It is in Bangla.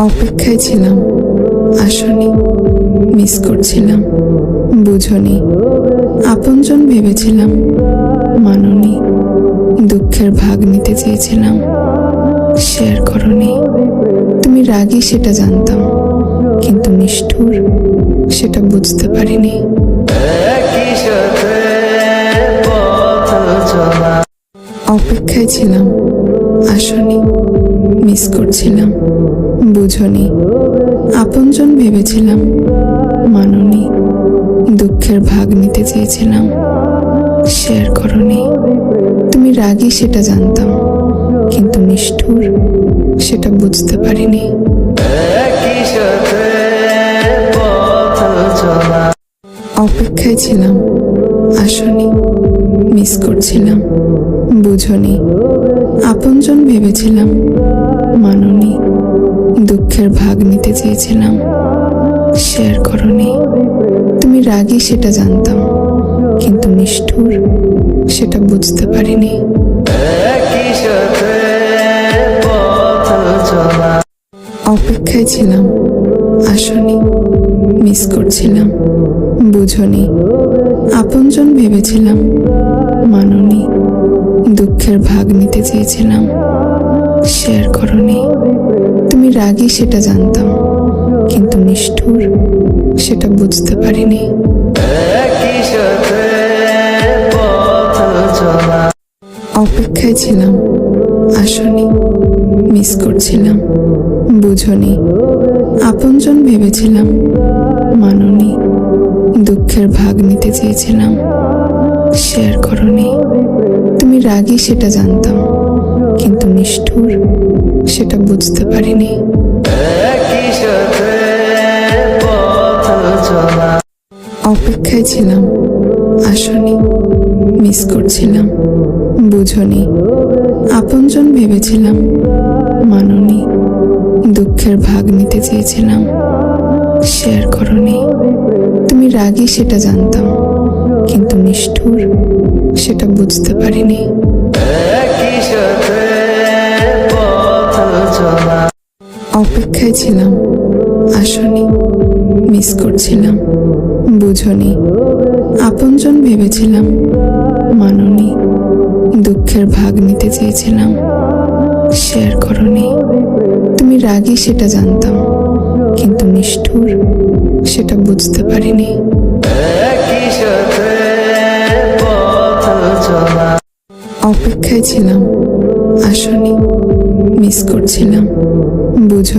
অপেক্ষায় ছিলাম, আসনি, মিস করছিলাম, বুঝনি, আপনজন ভেবেছিলাম, মাননি, দুঃখের ভাগ নিতে চেয়েছিলাম, শেয়ার করনি। তুমি রাগী সেটা জানতাম, কিন্তু নিষ্ঠুর সেটা বুঝতে পারিনি। অপেক্ষায় ছিলাম, আসনি, মিস করছিলাম, বুঝনি, আপনজন ভেবেছিলাম, মাননি, দুঃখের ভাগ নিতে চেয়েছিলাম, শেয়ার করনি। তুমি রাগী সেটা জানতাম, কিন্তু নিষ্ঠুর সেটা বুঝতে পারিনি। অপেক্ষায় ছিলাম, আসনি, মিস করছিলাম, বুঝনি, আপনজন ভেবেছিলাম, মাননি, দুঃখের ভাগ নিতে চেয়েছিলাম, শেয়ার করনি। তুমি রাগী সেটা জানতাম, কিন্তু নিষ্ঠুর সেটা বুঝতে পারিনি। অপেক্ষায় ছিলাম, আসনি, মিস করছিলাম, বুঝনি, আপনজন ভেবেছিলাম, মাননি, দুঃখের ভাগ নিতে চেয়েছিলাম, শেয়ার করনি। তুমি রাগী সেটা জানতাম, কিন্তু নিষ্ঠুর সেটা বুঝতে পারিনি। অপেক্ষায় ছিলাম, আসনি, মিস করছিলাম, বুঝনি, আপনজন ভেবেছিলাম, মাননি, দুঃখের ভাগ নিতে চেয়েছিলাম, শেয়ার করনি। তুমি রাগী সেটা জানতাম, কিন্তু নিষ্ঠুর সেটা বুঝতে পারিনি। অপেক্ষায় ছিলাম, আসনি, মিস করছিলাম, বুঝনি, আপনজন ভেবেছিলাম, মাননি, দুঃখের ভাগ নিতে চেয়েছিলাম, শেয়ার করনি। তুমি রাগী সেটা জানতাম, কিন্তু নিষ্ঠুর সেটা বুঝতে পারিনি। অপেক্ষায় ছিলাম, আসনি, মিস করছিলাম, বুঝনি, আপনজন ভেবেছিলাম, মাননি, দুঃখের ভাগ নিতে চেয়েছিলাম, শেয়ার করনি। তুমি রাগী সেটা জানতাম, কিন্তু নিষ্ঠুর সেটা বুঝতে পারিনি। অপেক্ষায় ছিলাম, আসনি, মিস করছিলাম, বুঝনি,